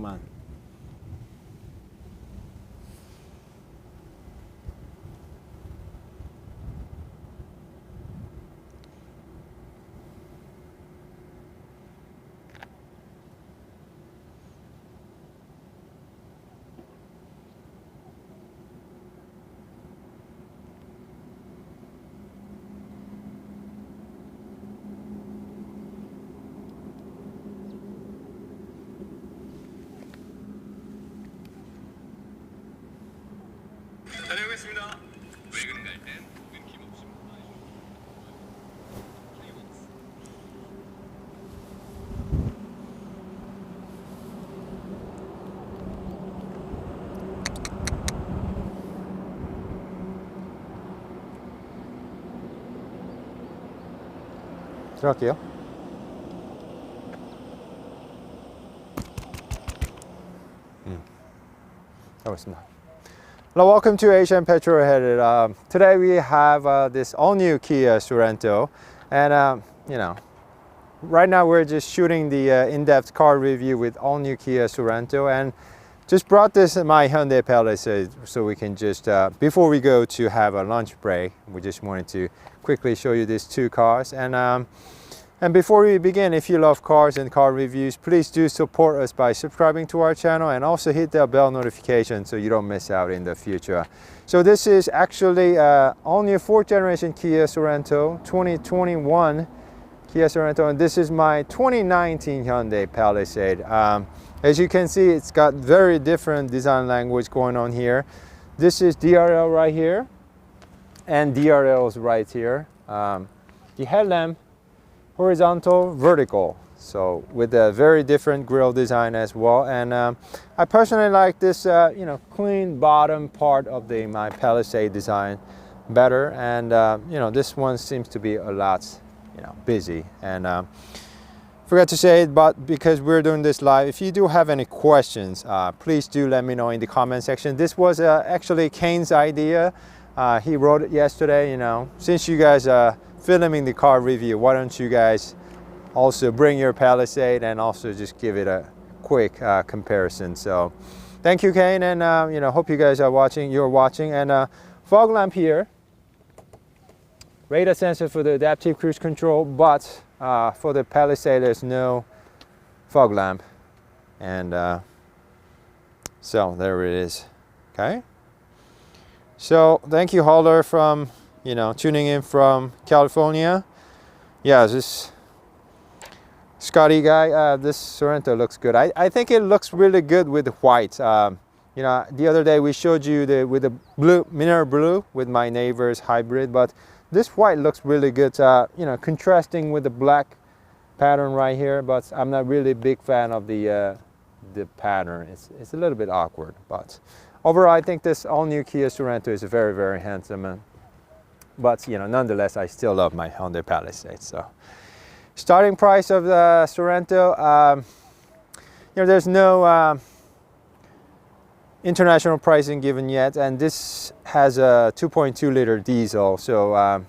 살짝만. 다녀오겠습니다. 외근 갈 땐 끊김없이 들어갈게요. 가보겠습니다. Hello, welcome to Asian Petrol Headed. Today we have this all-new Kia Sorento, and you know, right now we're just shooting the in-depth car review with all-new Kia Sorento, and just brought this in my Hyundai Palisade so we can just before we go to have a lunch break, we just wanted to quickly show you these two cars. And before we begin, if you love cars and car reviews, please do support us by subscribing to our channel and also hit the bell notification so you don't miss out in the future. So this is actually all new 4th generation Kia Sorento, 2021 Kia Sorento, and this is my 2019 Hyundai Palisade. As you can see, it's got very different design language going on here. This is DRL right here, and DRL is right here. The headlamp, horizontal, vertical, so with a very different grille design as well. And I personally like this you know, clean bottom part of my Palisade design better, and you know, this one seems to be a lot, you know, busy. And forgot to say it, but because we're doing this live, if you do have any questions, please do let me know in the comment section. This was actually Kane's idea. He wrote it yesterday. You know, since you guys filming the car review, why don't you guys also bring your Palisade and also just give it a quick comparison. So thank you, Kane, and you know, hope you guys are watching. You're watching. And fog lamp here, radar sensor for the adaptive cruise control, but for the Palisade there's no fog lamp. And so there it is. Okay, so thank you, Holler, from, you know, tuning in from California. Yeah, this Scotty guy, this Sorento looks good. I think it looks really good with white. You know, the other day we showed you with the blue, mineral blue with my neighbor's hybrid, but this white looks really good. You know, contrasting with the black pattern right here, but I'm not really a big fan of the pattern. It's a little bit awkward, but overall I think this all-new Kia Sorento is very, very handsome. But you know, nonetheless, I still love my Hyundai Palisade. So, starting price of the Sorento, you know, there's no international pricing given yet, and this has a 2.2 liter diesel, so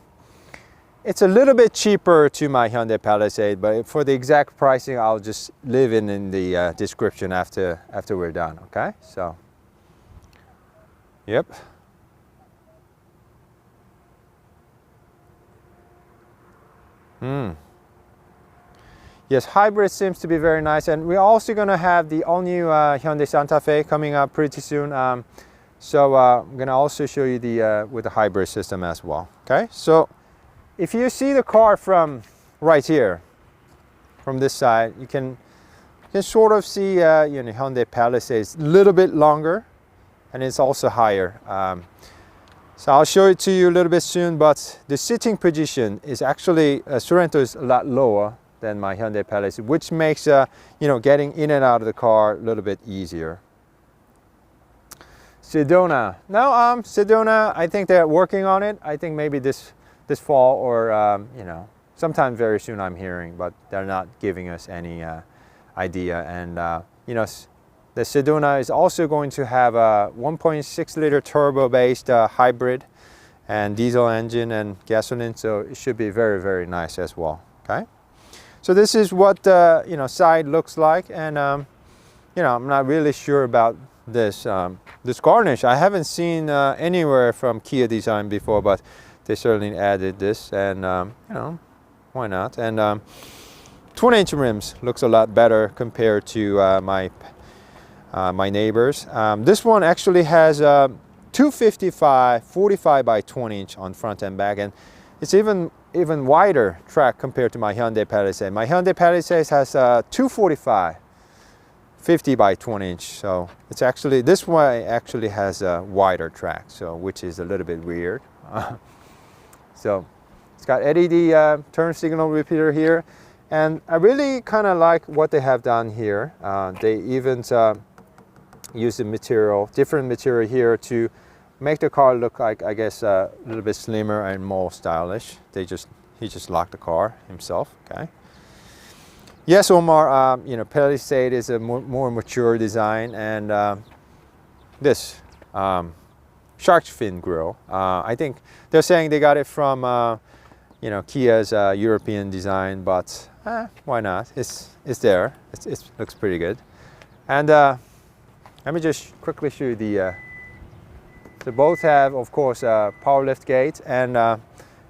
it's a little bit cheaper to my Hyundai Palisade. But for the exact pricing, I'll just leave it in the description after we're done. Okay, so yep. Yes, hybrid seems to be very nice, and we're also going to have the all-new Hyundai Santa Fe coming up pretty soon. So I'm going to also show you the with the hybrid system as well. Okay, so if you see the car from right here, from this side, you can sort of see you know, Hyundai Palisade is a little bit longer, and it's also higher. So I'll show it to you a little bit soon, but the sitting position is actually, Sorento is a lot lower than my Hyundai Palisade, which makes you know, getting in and out of the car a little bit easier. Sedona. Now Sedona, I think they're working on it. I think maybe this fall, or you know, sometime very soon, I'm hearing, but they're not giving us any idea. And you know, the Sedona is also going to have a 1.6 liter turbo based hybrid and diesel engine and gasoline, so it should be very, very nice as well. Okay, so this is what you know, side looks like. And you know, I'm not really sure about this this garnish. I haven't seen anywhere from Kia design before, but they certainly added this, and you know, why not? And 20-inch rims looks a lot better compared to my neighbors. This one actually has 255 45 by 20 inch on front and back, and it's even wider track compared to my Hyundai Palisade. My Hyundai Palisade has 245 50 by 20 inch, so it's actually, this one actually has a wider track, so which is a little bit weird. So it's got LED turn signal repeater here, and I really kind of like what they have done here. They even use the material, different material here to make the car look like, I guess, a little bit slimmer and more stylish. He just locked the car himself. Okay. Yes, Omar. You know, Palisade is a more mature design, and this shark fin grille. I think they're saying they got it from you know, Kia's European design, but why not? It's there. It looks pretty good. And let me just quickly show you the. So both have, of course, power lift gate, and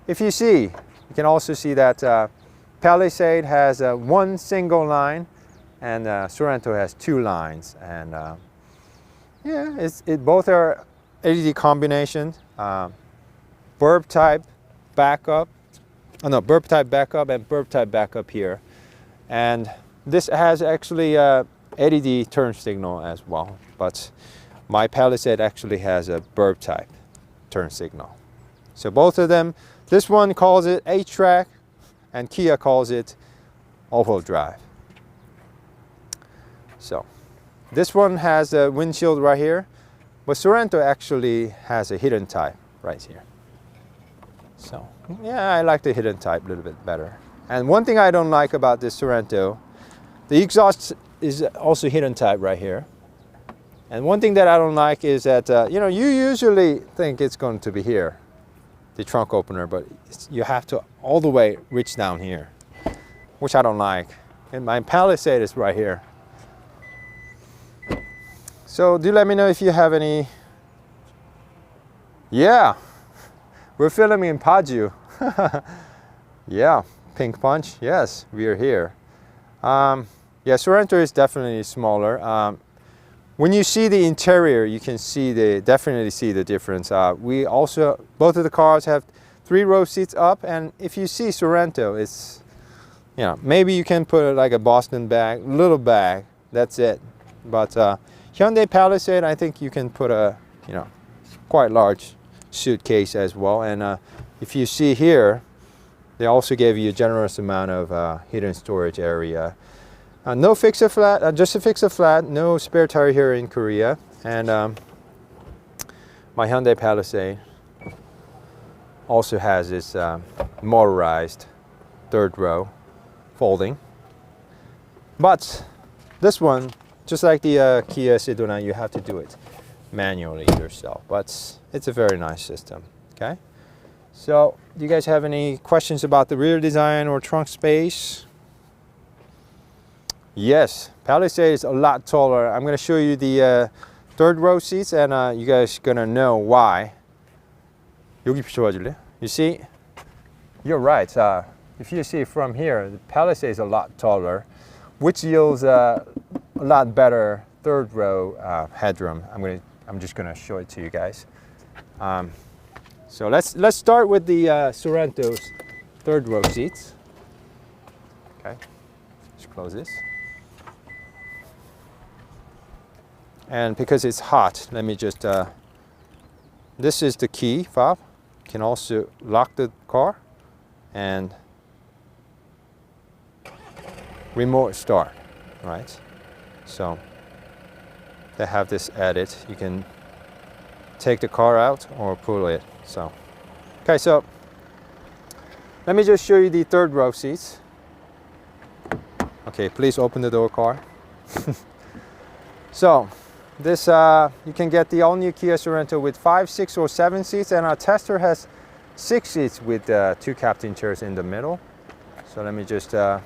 if you see, you can also see that Palisade has one single line, and Sorento has two lines, and yeah, both are LED combination, burp type backup. Oh no, burp type backup and burp type backup here, and this has actually LED turn signal as well, but my Palisade actually has a burp type turn signal. So both of them, this one calls it H-track and Kia calls it all-wheel drive. So this one has a windshield right here, but Sorento actually has a hidden type right here. So yeah, I like the hidden type a little bit better. And one thing I don't like about this Sorento, the exhaust is also hidden type right here. And one thing that I don't like is that, you know, you usually think it's going to be here, the trunk opener, but you have to all the way reach down here, which I don't like. And my Palisade is right here. So do let me know if you have any. Yeah, we're filming in Paju. Yeah, Pink Punch, yes, we are here. Yeah, Sorento is definitely smaller. When you see the interior, you can definitely see the difference. We also, both of the cars have 3-row seats up, and if you see Sorento, it's, you know, maybe you can put like a Boston bag, little bag, that's it. But Hyundai Palisade, I think you can put a, you know, quite large suitcase as well. And if you see here, they also gave you a generous amount of hidden storage area. No fixer flat, just a fixer flat, no spare tire here in Korea. And my Hyundai Palisade also has this motorized 3rd row folding. But this one, just like the Kia Sedona, you have to do it manually yourself. But it's a very nice system, okay? So, do you guys have any questions about the rear design or trunk space? Yes, Palisade is a lot taller. I'm going to show you the 3rd row seats, and you guys gonna know why. 여기 비춰봐줄래? You see, you're right. If you see from here, the Palisade is a lot taller, which yields a lot better 3rd row headroom. I'm just gonna show it to you guys. So let's start with the Sorento's 3rd row seats. Okay, let's close this. And because it's hot, let me just, this is the key fob. You can also lock the car and remote start, right? So they have this added. You can take the car out or pull it. So, okay, so let me just show you the 3rd row seats. Okay, please open the door, car. So, this, you can get the all-new Kia Sorento with 5, 6, or 7 seats, and our tester has 6 seats with 2 captain chairs in the middle. So let me just get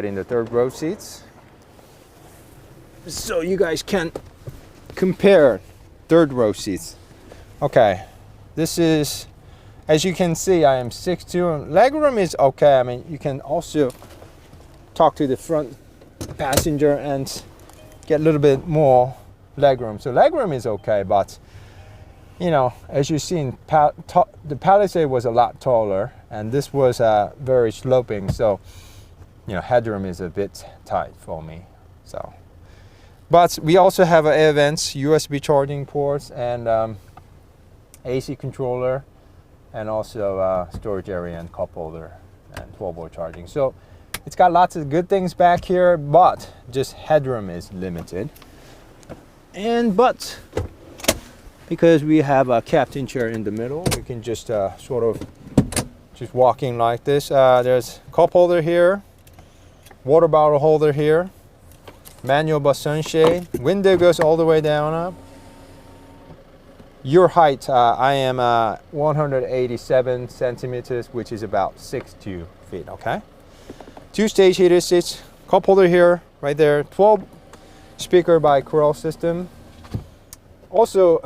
in the 3rd row seats. so you guys can compare third row seats. Okay, this is, as you can see, I am 6'2", and legroom is okay. I mean, you can also talk to the front passenger and get a little bit more legroom. So legroom is okay, but you know, as you've seen, the Palisade was a lot taller, and this was very sloping. So, you know, headroom is a bit tight for me. So, but we also have air vents, USB charging ports, and AC controller, and also storage area and cup holder and 12-volt charging. So it's got lots of good things back here, but just headroom is limited. But because we have a captain chair in the middle, we can just sort of just walking like this. There's cup holder here, water bottle holder here, manual bus sunshade, window goes all the way down up. Your height, I am 187 centimeters, which is about 6'2" feet, okay? 2-stage heated seats, cup holder here, right there, 12 speaker by Corel system. Also,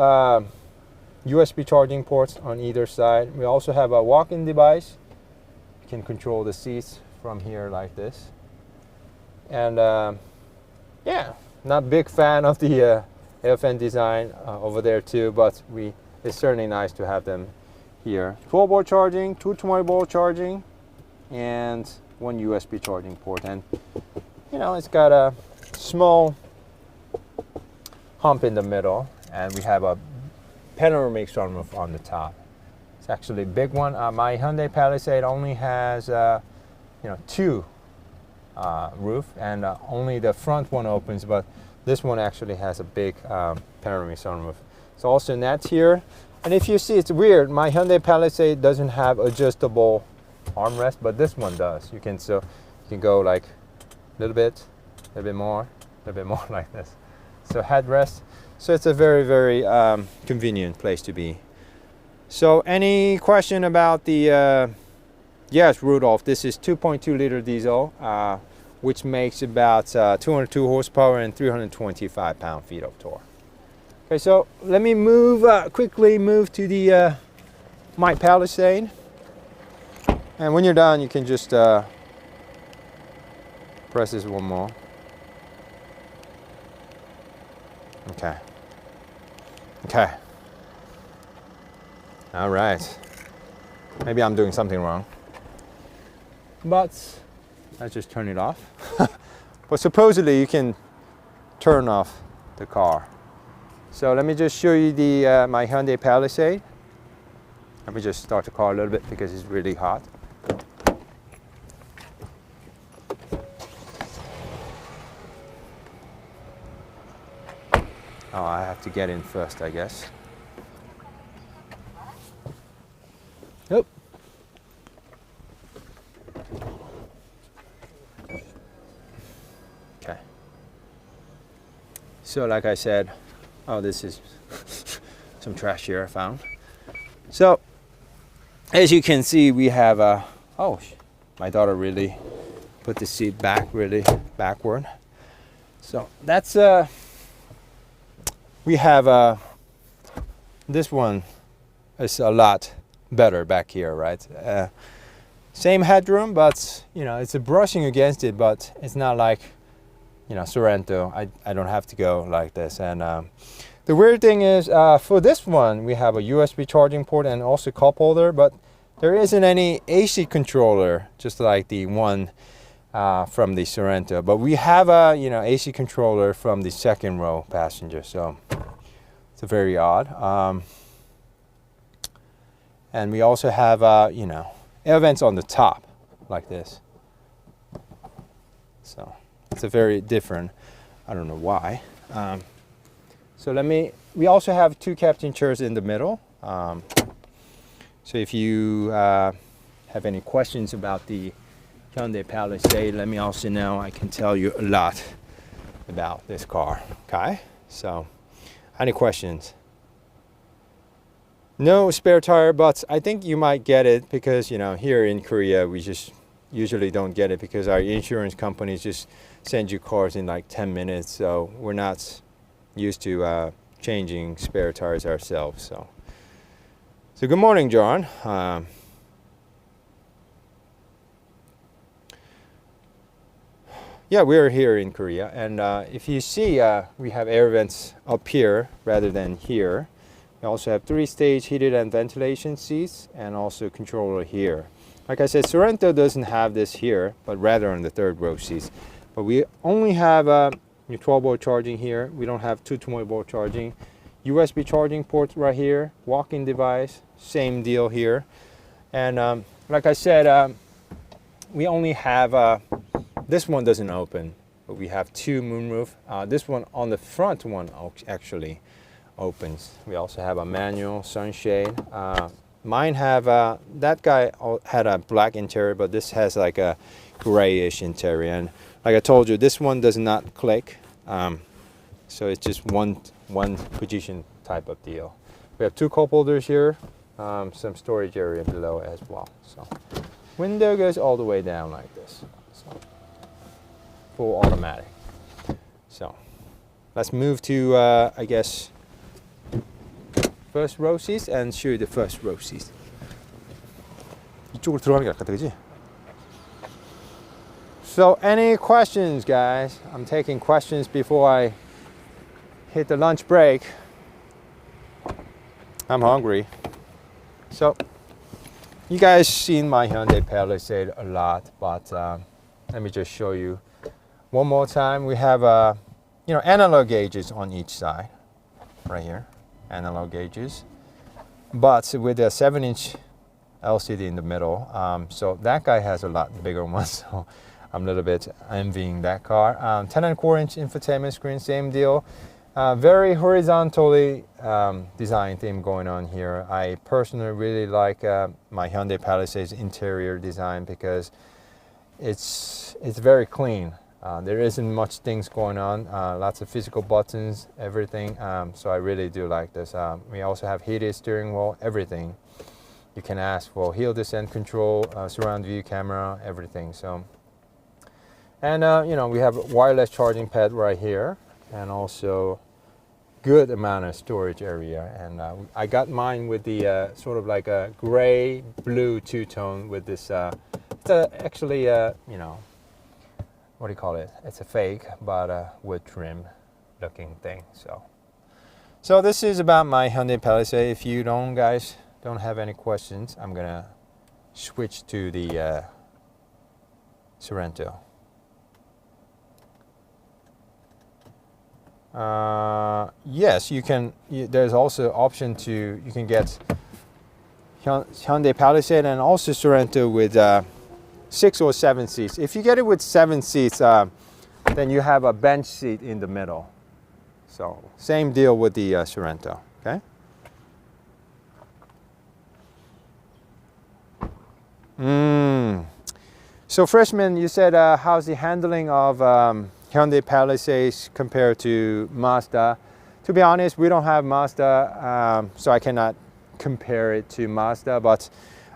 USB charging ports on either side. We also have a walk-in device. You can control the seats from here like this. And yeah, not big fan of the air fan design over there too, but it's certainly nice to have them here. 12-volt charging, 2 20-volt charging, and 1 USB charging port. And you know, it's got a small hump in the middle, and we have a panoramic sunroof on the top. It's actually a big one. My Hyundai Palisade only has you know, 2 roof, and only the front one opens, but this one actually has a big panoramic sunroof. So also net here. And if you see, it's weird, my Hyundai Palisade doesn't have adjustable armrest, but this one does. You can go like a little bit more like this. So headrest. So it's a very, very convenient place to be. So any question about the, yes, Rudolph, this is 2.2 liter diesel, which makes about 202 horsepower and 325 pound-feet of torque. Okay, so let me quickly move to the my Palisade. And when you're done, you can just press this one more. Okay. Okay. All right. Maybe I'm doing something wrong. But let's just turn it off. But supposedly you can turn off the car. So let me just show you the my Hyundai Palisade. Let me just start the car a little bit because it's really hot. Oh, I have to get in first, I guess. Yep. Okay. So like I said, oh, this is some trash here I found. So as you can see, we have oh, my daughter really put the seat back really backward. So that's we have this one is a lot better back here, right? Same headroom, but you know, it's a brushing against it, but it's not like, you know, Sorento. I don't have to go like this. And the weird thing is, for this one, we have a USB charging port and also cup holder, but there isn't any AC controller, just like the one from the Sorento. But we have a, you know, AC controller from the second row passenger, so it's very odd. And we also have, you know, air vents on the top, like this. So it's a very different, I don't know why. So we also have 2 captain chairs in the middle. So if you have any questions about the Hyundai Palisade, let me also know. I can tell you a lot about this car, okay? So, any questions? No spare tire, but I think you might get it because, you know, here in Korea, we just, usually don't get it because our insurance companies just send you cars in like 10 minutes. So we're not used to changing spare tires ourselves. So good morning, John. Yeah, we're here in Korea, and if you see, we have air vents up here rather than here. We also have 3-stage heated and ventilation seats, and also controller here. Like I said, Sorento doesn't have this here, but rather on the 3rd row seats. But we only have 12-volt charging here. We don't have 220-volt charging. USB charging port right here, walk-in device, same deal here. And like I said, we only have this one doesn't open, but we have 2 moonroof. This one on the front one actually opens. We also have a manual sunshade. Mine have that guy had a black interior, but this has like a grayish interior. And like I told you, this one does not click, so it's just one position type of deal. We have 2 cup holders here, some storage area below as well. So window goes all the way down like this. So full automatic. So let's move to I guess 1st row seats and show you the 1st row seats. 이쪽으로 들어가는 게 낫겠다, 그지? So any questions, guys? I'm taking questions before I hit the lunch break. I'm hungry. So you guys seen my Hyundai Palisade a lot, but let me just show you one more time. We have analog gauges on each side, right here, analog gauges, but with a 7-inch LCD in the middle. So that guy has a lot bigger one, so I'm a little bit envying that car. 10.25-inch infotainment screen, same deal. Very horizontally design theme going on here. I personally really like my Hyundai Palisade's interior design because it's very clean. There isn't much things going on, lots of physical buttons, everything. So I really do like this. We also have heated steering wheel, everything you can ask for. Hill descent control, surround view camera, everything. So, and we have a wireless charging pad right here, and also good amount of storage area. And I got mine with the sort of like a gray blue two-tone with this. It's actually what do you call it? It's a fake, but wood trim looking thing. So this is about my Hyundai Palisade. If you guys don't have any questions, I'm gonna switch to the Sorento. Yes, you can. There's also option to you can get Hyundai Palisade and also Sorento with 6 or 7 seats. If you get it with 7 seats, then you have a bench seat in the middle. So same deal with the Sorento. Okay. So Freshman, you said how's the handling of Hyundai Palisades compared to Mazda? To be honest, we don't have Mazda, so I cannot compare it to Mazda, but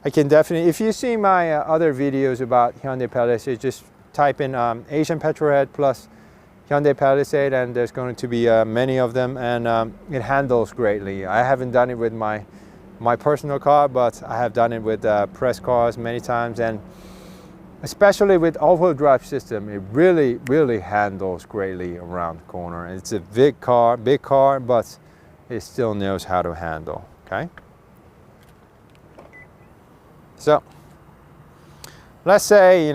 I can definitely, if you see my other videos about Hyundai Palisade, just type in Asian Petrolhead plus Hyundai Palisade, and there's going to be many of them, and it handles greatly. I haven't done it with my personal car, but I have done it with press cars many times, and especially with all-wheel drive system, it really handles greatly around the corner. It's a big car, but it still knows how to handle. Okay. So let's say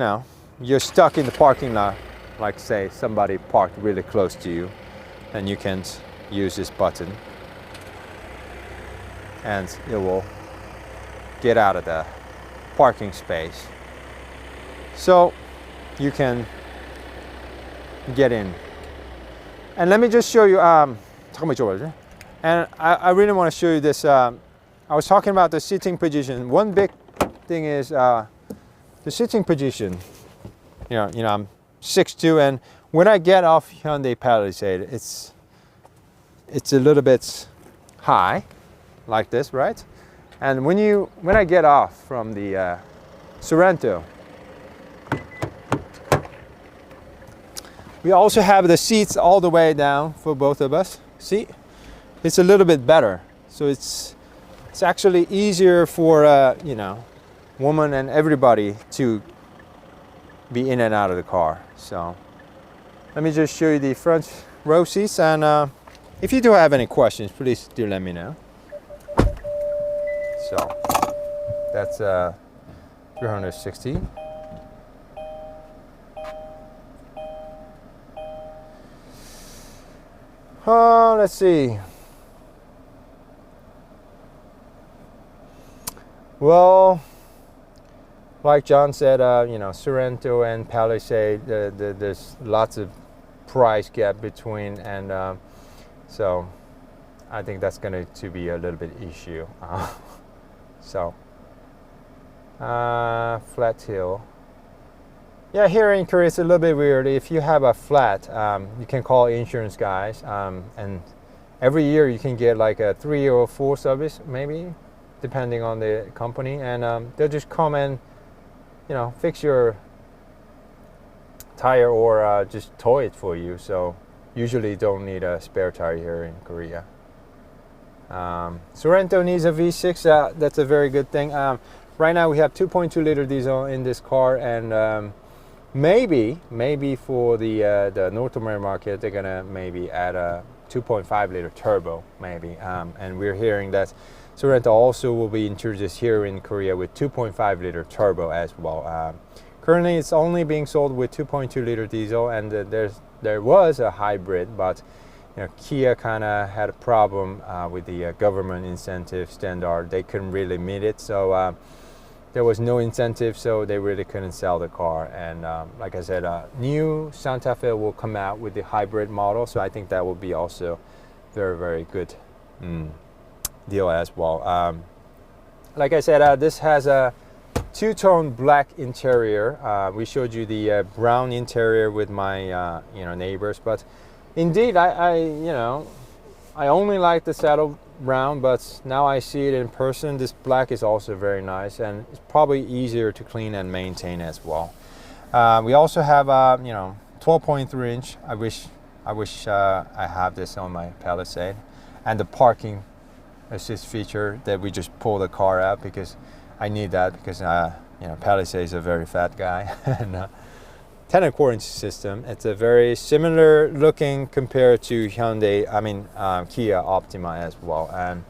you're stuck in the parking lot, like say somebody parked really close to you, and you can't use this button, and it will get out of the parking space. So you can get in. And let me just show you, 잠깐만 있어봐야지. And I really want to show you this. I was talking about the sitting position. One big thing is the sitting position. I'm 6'2", and when I get off Hyundai Palisade, it's a little bit high, like this, right? And when I get off from the Sorento, We also have the seats all the way down for both of us. See, it's a little bit better. So it's actually easier for you know, woman and everybody to be in and out of the car. So let me just show you the front row seats, and if you do have any questions, please do let me know. So that's 360. Let's see. Well, like John said, you know, Sorento and Palisade, there's lots of price gap between, and so I think that's going to be a little bit issue. So flat hill. Yeah, here in Korea it's a little bit weird. If you have a flat, you can call insurance guys, and every year you can get like a 3 or 4 service, maybe, depending on the company, and they'll just come and, you know, fix your tire or just tow it for you. So usually don't need a spare tire here in Korea. Sorento needs a V6. That's a very good thing. Right now we have 2.2 liter diesel in this car, and maybe for the North American market they're gonna maybe add a 2.5 liter turbo, maybe, and we're hearing that Sorento also will be introduced here in Korea with 2.5 liter turbo as well. Currently it's only being sold with 2.2 liter diesel, and there was a hybrid, but you know, Kia kind of had a problem with the government incentive standard. They couldn't really meet it, so there was no incentive, so they really couldn't sell the car. And like I said, new Santa Fe will come out with the hybrid model, so I think that will be also very, very good deal as well. Like I said, this has a two-tone black interior. We showed you the brown interior with my you know, neighbors, but indeed I you know, I only like the saddle brown, but now I see it in person. This black is also very nice, and it's probably easier to clean and maintain as well. We also have you know, 12.3 inch. I wish I have this on my Palisade, and the parking assist feature that we just pull the car out, because I need that, because you know, Palisade is a very fat guy. And 10.25 inch system. It's a very similar looking compared to Hyundai, Kia Optima as well. And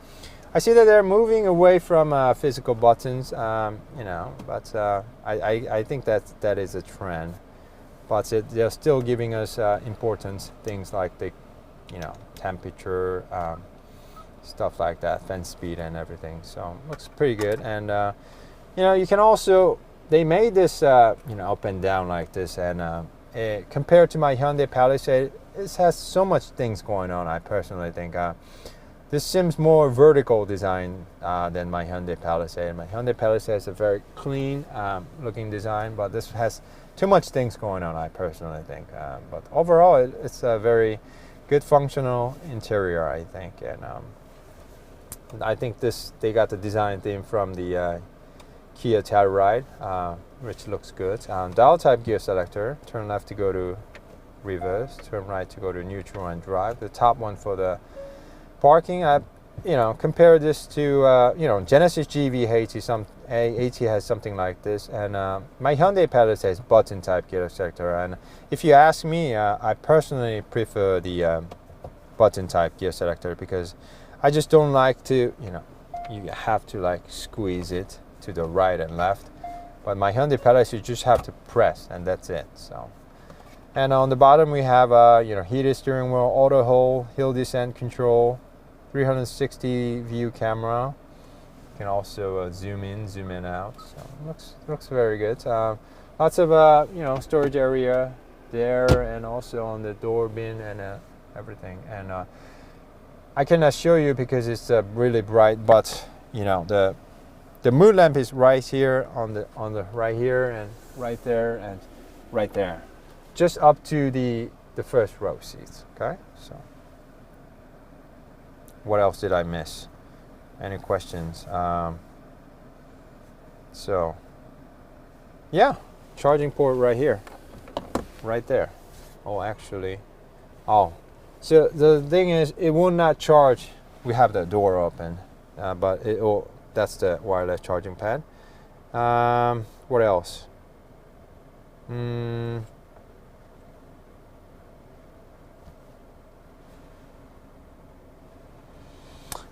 I see that they're moving away from physical buttons, you know, but I think that is a trend. But they're still giving us important things like the, you know, temperature, stuff like that, fence speed and everything. So looks pretty good. And you know, you can also, they made this you know, up and down like this, and compared to my Hyundai Palisade, it has so much things going on. I personally think this seems more vertical design than my Hyundai Palisade. My Hyundai Palisade is a very clean looking design, but this has too much things going on, I personally think. But overall, it's a very good functional interior, I think. And I think they got the design theme from the Kia Telluride, which looks good. Dial type gear selector, turn left to go to reverse, turn right to go to neutral and drive. The top one for the parking. You know, compare this to you know, Genesis GV80, AT has something like this, and my Hyundai Palisade has button type gear selector. And if you ask me, I personally prefer the button type gear selector, because I just don't like to, you know, you have to like squeeze it to the right and left. But my Hyundai Palisade, you just have to press, and that's it. So, and on the bottom we have you know, heated steering wheel, auto hold, hill descent control, 360 view camera. You can also zoom in out. So looks very good. Lots of you know, storage area there, and also on the door bin and everything. And I cannot show you because it's really bright, but you know, the mood lamp is right here on the right here, and right there, and right there, just up to the first row seats. Okay, so what else did I miss? Any questions? So yeah, charging port right here, right there. Oh, actually, oh, so the thing is, it will not charge. We have the door open, but that's the wireless charging pad. What else?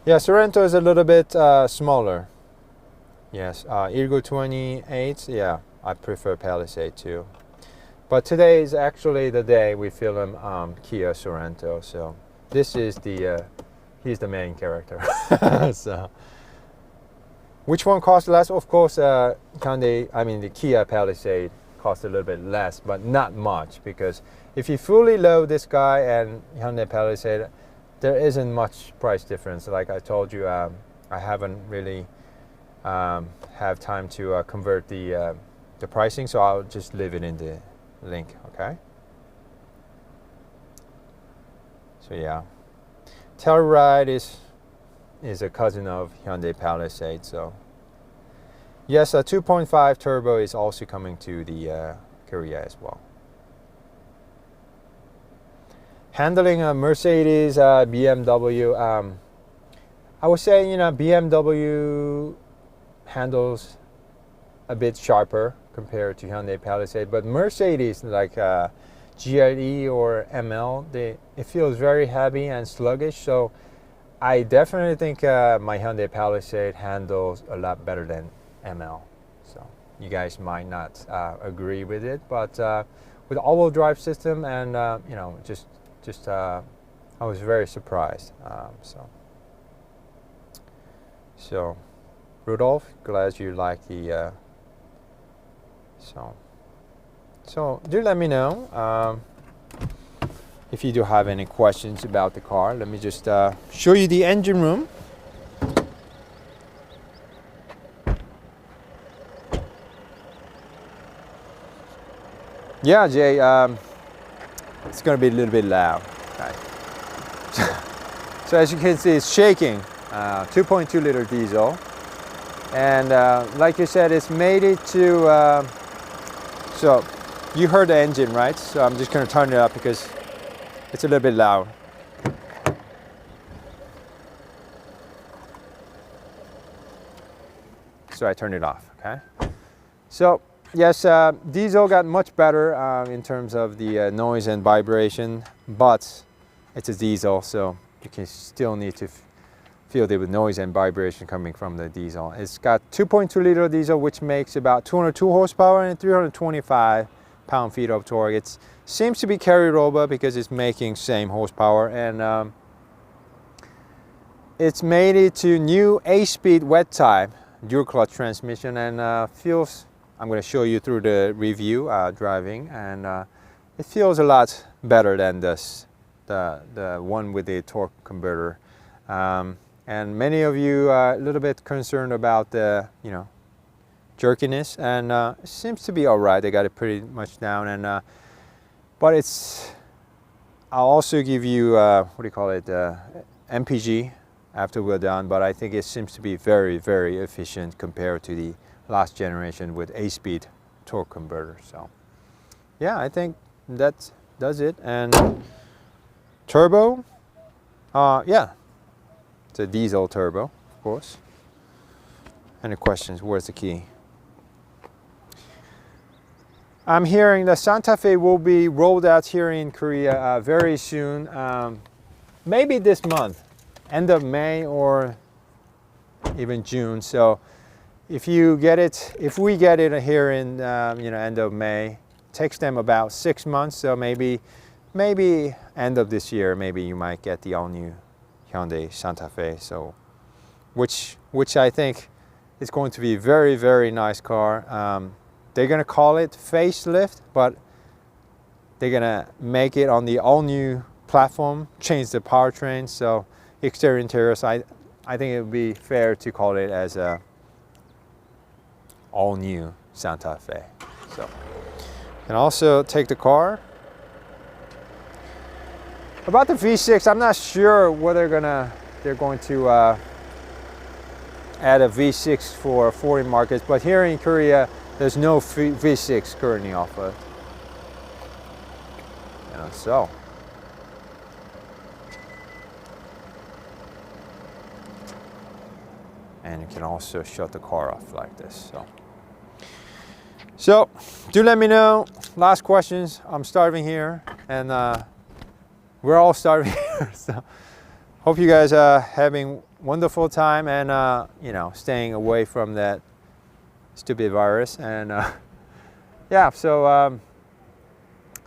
Yeah, Sorento is a little bit smaller. Yes, Ergo 28. Yeah, I prefer Palisade too. But today is actually the day we film Kia Sorento. So this is he's the main character. So which one costs less? Of course, the Kia Palisade costs a little bit less, but not much, because if you fully load this guy and Hyundai Palisade, there isn't much price difference. Like I told you, I haven't really have time to convert the pricing, so I'll just leave it in the link. Okay. So yeah, Telluride is a cousin of Hyundai Palisade. So yes, a 2.5 turbo is also coming to the Korea as well. Handling a Mercedes, BMW. I would say, BMW handles a bit sharper compared to Hyundai Palisade, but Mercedes, like GLE or ML, it feels very heavy and sluggish. So I definitely think my Hyundai Palisade handles a lot better than ML. So you guys might not agree with it, but with all-wheel drive system and just I was very surprised. So Rudolph, glad you like the so do let me know if you do have any questions about the car. Let me just show you the engine room. Yeah, Jay, it's going to be a little bit loud. Okay. So as you can see, it's shaking. 2.2 liter diesel, and like you said, it's made it to so you heard the engine, right? So I'm just going to turn it up because it's a little bit loud. So I turned it off. Okay. So yes, diesel got much better in terms of the noise and vibration, but it's a diesel, so you can still need to feel the noise and vibration coming from the diesel. It's got 2.2 liter diesel, which makes about 202 horsepower and 325 pound-feet of torque. It seems to be carryover because it's making same horsepower, and it's made it to new 8-speed wet type dual clutch transmission, and feels, I'm going to show you through the review driving, and it feels a lot better than this, the one with the torque converter. And many of you are a little bit concerned about the, jerkiness, and it seems to be all right. They got it pretty much down, and but I'll also give you MPG after we're done. But I think it seems to be very, very efficient compared to the last generation with 8-speed torque converter. So yeah, I think that does it. And turbo, yeah. It's a diesel turbo, of course. Any questions? Where's the key? I'm hearing the Santa Fe will be rolled out here in Korea very soon. Maybe this month, end of May or even June. So if you get it, if we get it here in end of May, it takes them about 6 months. So maybe end of this year, maybe you might get the all-new Hyundai Santa Fe, so which I think is going to be a very, very nice car. They're gonna call it facelift, but they're gonna make it on the all-new platform, change the powertrain, so exterior interiors. I think it would be fair to call it as a all-new Santa Fe. So you can also take the car. About the V6, I'm not sure whether they're going to add a V6 for foreign markets, but here in Korea, there's no V6 currently offered. so. And you can also shut the car off like this. So do let me know. Last questions. I'm starving here, and we're all starving here. So hope you guys are having wonderful time, and you know, staying away from that stupid virus. And yeah, so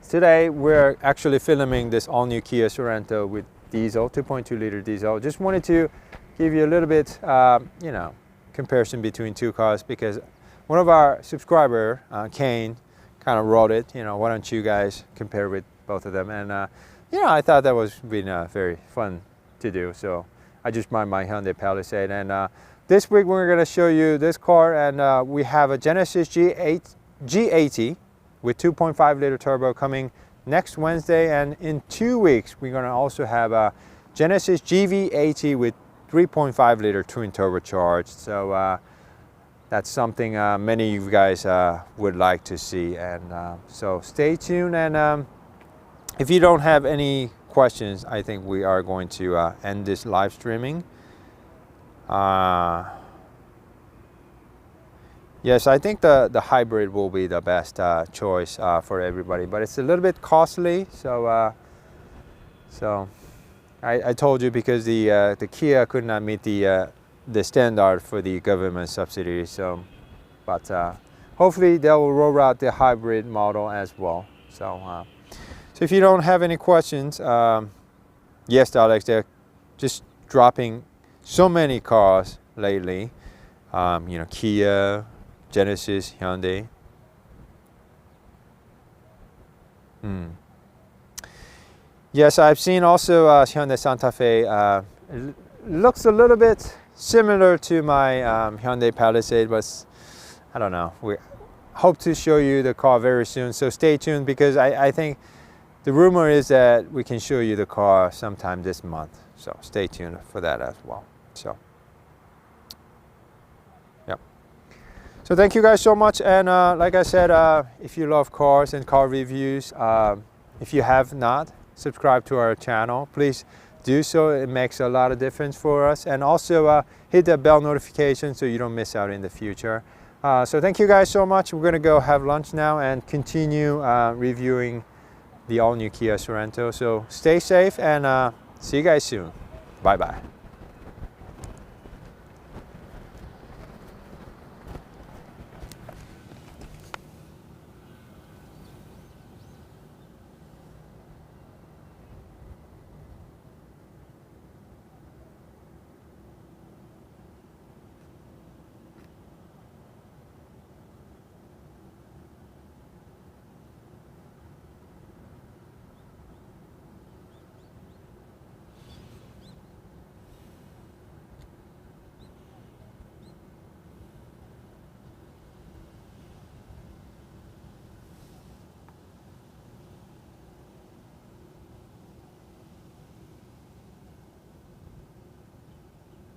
today we're actually filming this all-new Kia Sorento with diesel, 2.2 liter diesel. Just wanted to give you a little bit, you know, comparison between two cars, because one of our subscriber, Kane, kind of wrote it, you know, why don't you guys compare with both of them? And you know, I thought that was been very fun to do. So I just bought my Hyundai Palisade, and this week we're going to show you this car, and we have a Genesis G80 with 2.5 liter turbo coming next Wednesday, and in 2 weeks we're going to also have a Genesis GV80 with 3.5 liter twin turbocharged. So that's something many of you guys would like to see, and so stay tuned. And if you don't have any questions, I think we are going to end this live streaming. Yes, I think the hybrid will be the best choice for everybody, but it's a little bit costly. So I told you, because the Kia could not meet the standard for the government subsidy. So, but hopefully they will roll out the hybrid model as well. So, so if you don't have any questions, yes, Alex, they're just dropping so many cars lately. You know, Kia, Genesis, Hyundai. Yes, I've seen also Hyundai Santa Fe. It looks a little bit similar to my Hyundai Palisade, but I don't know. We hope to show you the car very soon, so stay tuned, because I think the rumor is that we can show you the car sometime this month. So stay tuned for that as well. So, yep. So thank you guys so much, and like I said, if you love cars and car reviews, if you have not subscribed to our channel, please do so. It makes a lot of difference for us, and also hit that bell notification so you don't miss out in the future. So thank you guys so much. We're gonna go have lunch now and continue reviewing the all-new Kia Sorento. So stay safe, and see you guys soon. Bye bye.